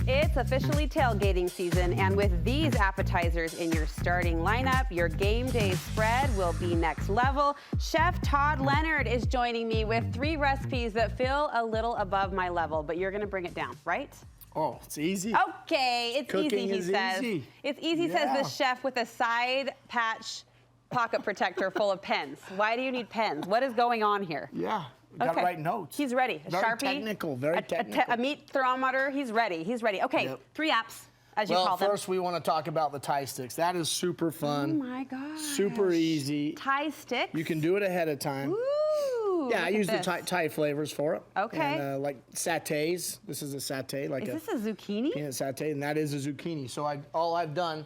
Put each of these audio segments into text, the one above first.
It's officially tailgating season, and with these appetizers in your starting lineup, your game day spread will be next level. Chef Todd Leonard is joining me with 3 recipes that feel a little above my level, but you're gonna bring it down, right? Oh, it's easy. Okay, it's Cooking easy, he says. Easy. It's easy, says Yeah. the chef with a side patch pocket protector full of pens. Why do you need pens? What is going on here? Yeah. Got to write notes. He's ready. A very Sharpie. Technical, very technical. A meat thermometer. He's ready. He's ready. Okay, Yep. 3 apps, as you call them. Well, first we want to talk about the Thai sticks. That is super fun. Oh my gosh. Super easy. Thai sticks. You can do it ahead of time. Ooh. Yeah, I use the Thai flavors for it. Okay. And like satays. This is a satay, like Is this a zucchini? peanut satay, and that is a zucchini. So all I've done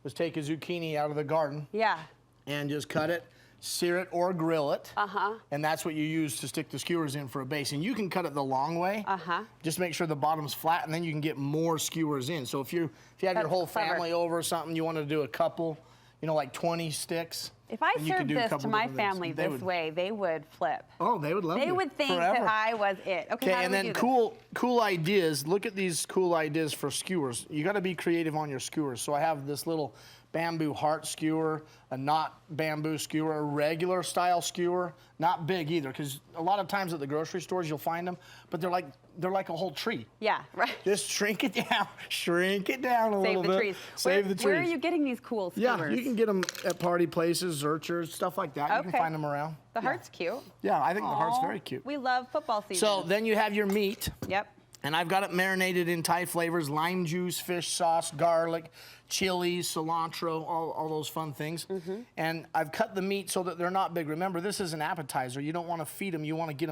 was take a zucchini out of the garden. Yeah. And just cut it, sear it, or grill it. Uh-huh. And that's what you use to stick the skewers in for a base. And you can cut it the long way. Uh-huh. Just make sure the bottom's flat, and then you can get more skewers in. So if you have your whole family over or something, you want to do a couple, like 20 sticks. If I served this to my family this way, they would flip. Oh, they would love it. They would think forever. that I was it. Okay, how do and we then do this? cool ideas. Look at these cool ideas for skewers. You got to be creative on your skewers. So I have this little bamboo heart skewer, a not bamboo skewer, a regular style skewer, not big either, because a lot of times at the grocery stores you'll find them, but they're like a whole tree. Yeah, right. Just shrink it down a little bit. Save the trees. Save the trees. Where are you getting these cool skewers? Yeah, you can get them at party places, Zurchers, stuff like that. You Okay. can find them around. The heart's cute. Yeah, I think the heart's Aw, very cute. We love football season. So then you have your meat. Yep. And I've got it marinated in Thai flavors, lime juice, fish sauce, garlic, chilies, cilantro, all those fun things. Mm-hmm. And I've cut the meat so that they're not big. Remember, this is an appetizer. You don't want to feed them. You want to get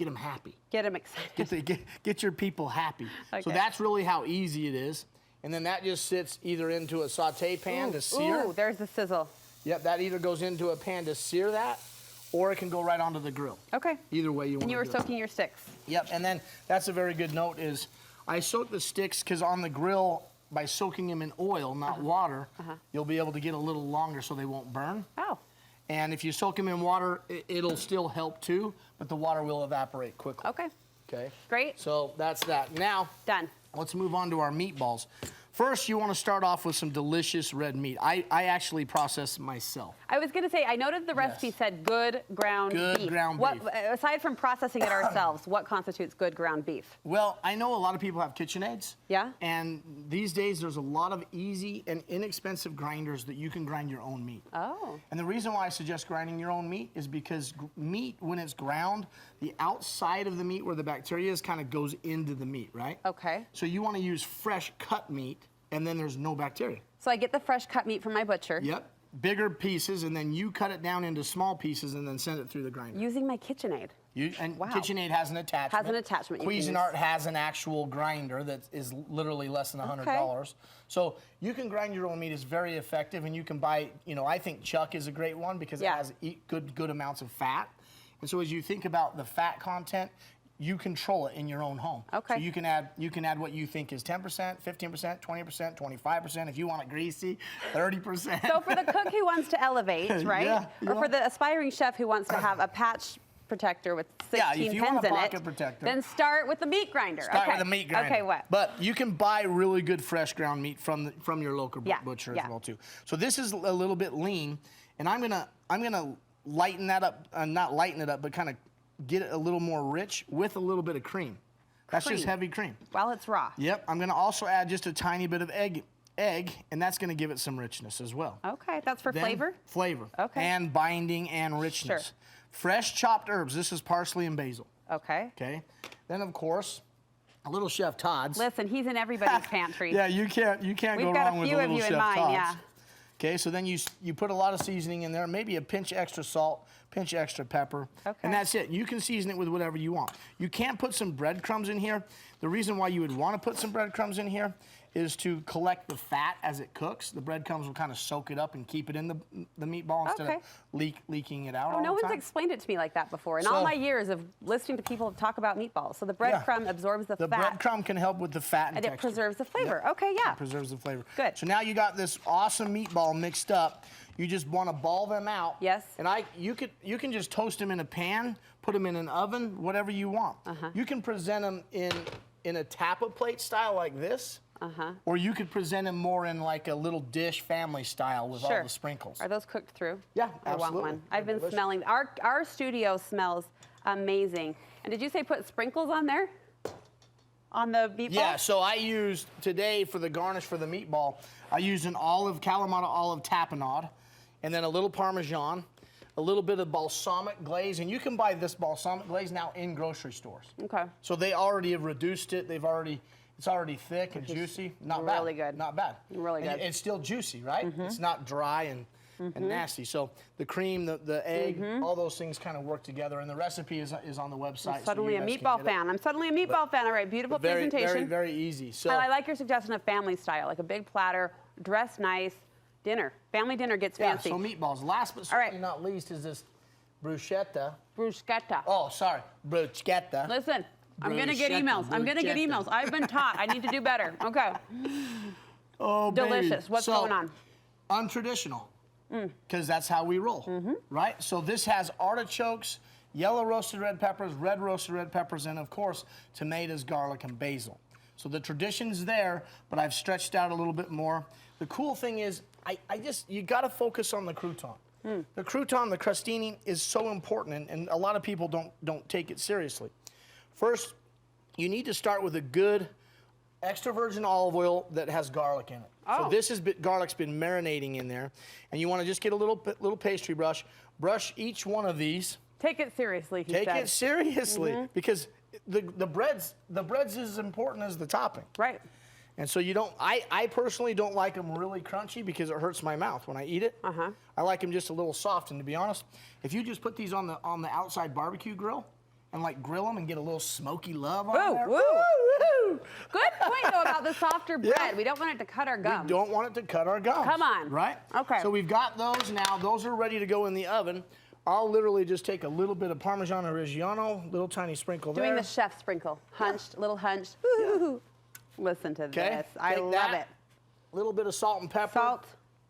them happy. Get them excited. Get your people happy. Okay. So that's really how easy it is. And then that just sits either into a saute pan to sear. Ooh, there's the sizzle. Yep, that either goes into a pan to sear that, or it can go right onto the grill. Okay. Either way you want to do it. And you were soaking your sticks. Yep, and then that's a very good note is I soak the sticks because on the grill, by soaking them in oil, not water, you'll be able to get a little longer so they won't burn. Oh. And if you soak them in water, it'll still help too, but the water will evaporate quickly. Okay. Okay. Great. So that's that. Now, Done. let's move on to our meatballs. First, you want to start off with some delicious red meat. I actually process myself. I was going to say, I noted the recipe said good ground beef. Good ground What, beef. aside from processing it ourselves, what constitutes good ground beef? Well, I know a lot of people have KitchenAids. Yeah? And these days, there's a lot of easy and inexpensive grinders that you can grind your own meat. Oh. And the reason why I suggest grinding your own meat is because meat, when it's ground, the outside of the meat where the bacteria is kind of goes into the meat, right? Okay. So you want to use fresh cut meat, and then there's no bacteria. So I get the fresh cut meat from my butcher. Yep. Bigger pieces, and then you cut it down into small pieces and then send it through the grinder. Using my KitchenAid. And KitchenAid has an attachment. Has an attachment you can use. Cuisinart has an actual grinder that is literally less than $100. So you can grind your own meat. It's very effective, and you can buy, I think Chuck is a great one because it has good amounts of fat. And so as you think about the fat content, you control it in your own home. Okay. So you can add what you think is 10%, 15%, 20%, 25%. If you want it greasy, 30%. So for the cook who wants to elevate, right? Yeah, Or for the aspiring chef who wants to have a patch protector with 16 if you pins want a in pocket it, protector, then start with the meat grinder. Start with the meat grinder. Okay, what? But you can buy really good fresh ground meat from your local butcher as well too. So this is a little bit lean, and I'm gonna lighten that up, not lighten it up, but kind of get it a little more rich with a little bit of cream. That's just heavy cream. While it's raw. Yep. I'm gonna also add just a tiny bit of egg, and that's gonna give it some richness as well. Okay, that's for flavor? Flavor. Okay. And binding and richness. Sure. Fresh chopped herbs. This is parsley and basil. Okay. Okay. Then of course, a little Chef Todd's. Listen, he's in everybody's pantry. Yeah, you can't go wrong with a little Chef Todd's. Okay, so then you put a lot of seasoning in there, maybe a pinch extra salt, pinch extra pepper, and that's it. You can season it with whatever you want. You can put some breadcrumbs in here. The reason why you would want to put some breadcrumbs in here is to collect the fat as it cooks. The breadcrumbs will kind of soak it up and keep it in the meatball instead of leaking it out all the no time. one's explained it to me like that before. In all my years of listening to people talk about meatballs. So the breadcrumb absorbs the fat. The breadcrumb can help with the fat and it preserves the flavor. Okay, yeah. It preserves the flavor. Good. So now you got this awesome meatball mixed up. You just want to ball them out. Yes. And you can just toast them in a pan, put them in an oven, whatever you want. You can present them in in a tapa plate style like this, or you could present them more in like a little dish family style with all the sprinkles. Are those cooked through? Yeah, I absolutely. want one. I've been smelling. Our studio smells amazing. And did you say put sprinkles on there? On the meatball? Yeah, so I used today for the garnish for the meatball, I used an Kalamata olive tapenade, and then a little Parmesan, a little bit of balsamic glaze, and you can buy this balsamic glaze now in grocery stores. Okay. So they already have reduced it. It's already thick and juicy. Not bad. Really good. Not bad. Really good. And it's still juicy, right? It's not dry and nasty. So the cream, the egg, all those things kind of work together, and the recipe is on the website. I'm suddenly a meatball fan. I'm suddenly a meatball fan. All right, beautiful presentation. Very, very easy. So I like your suggestion of family style, like a big platter, dressed nice, dinner. Family dinner gets fancy. So meatballs. Last but certainly not least is this bruschetta. Bruschetta. Oh, sorry, bruschetta. Listen, I'm gonna get emails. I'm gonna get emails. I've been taught. I need to do better. Okay. Oh, delicious. Baby. What's going on? Untraditional, because that's how we roll, right? So this has artichokes, yellow roasted red peppers, red roasted red peppers, and of course, tomatoes, garlic, and basil. So the tradition's there, but I've stretched out a little bit more. The cool thing is, you gotta focus on the crouton. The crouton, the crostini, is so important, and a lot of people don't take it seriously. First, you need to start with a good extra virgin olive oil that has garlic in it. So this garlic's been marinating in there, and you want to just get a little pastry brush, brush each one of these. Take it seriously, he said. Take it seriously, because the bread's as important as the topping. Right. And so I personally don't like them really crunchy because it hurts my mouth when I eat it. I like them just a little soft, and to be honest, if you just put these on the outside barbecue grill and like grill them and get a little smoky love on there. Woo. Good point though about the softer bread. Yeah. We don't want it to cut our gums. We don't want it to cut our gums. Come on. Right? Okay. So we've got those now. Those are ready to go in the oven. I'll literally just take a little bit of Parmesan Reggiano, little tiny sprinkle there. Doing the chef sprinkle. Hunched, little hunched. Ooh. Listen to this. I love it. A little bit of salt and pepper. Salt,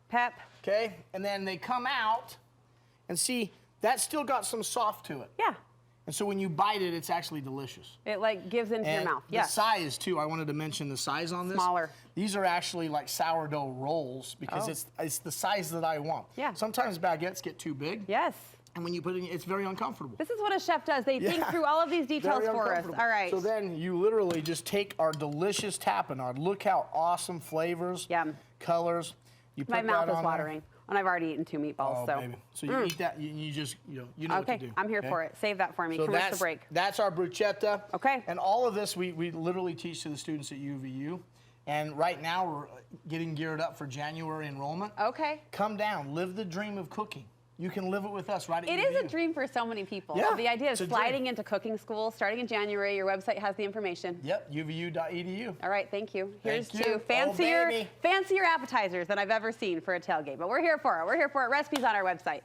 pep. Okay, and then they come out, and see, that's still got some soft to it. Yeah. And so when you bite it, it's actually delicious. It like gives into your mouth. The size too, I wanted to mention the size on this. Smaller. These are actually like sourdough rolls because it's the size that I want. Yeah. Sometimes baguettes get too big. Yes. And when you put it in, it's very uncomfortable. This is what a chef does. They think through all of these details for us. All right. So then you literally just take our delicious tapenade. Look how awesome flavors, colors. You put My mouth that is on watering. And I've already eaten 2 meatballs. Oh, baby. So you eat that, you just, you know what to do. Okay, I'm here for it. Save that for me. So Commercial break. That's our bruschetta. Okay. And all of this we literally teach to the students at UVU. And right now we're getting geared up for January enrollment. Okay. Come down, live the dream of cooking. You can live it with us right at UVU. It is a dream for so many people. Yeah, the idea of it's a sliding dream. into cooking school, starting in January. Your website has the information. Yep, uvu.edu. All right, thank you. Here's Thank you. to fancier appetizers than I've ever seen for a tailgate. But we're here for it. We're here for it. Recipes on our website.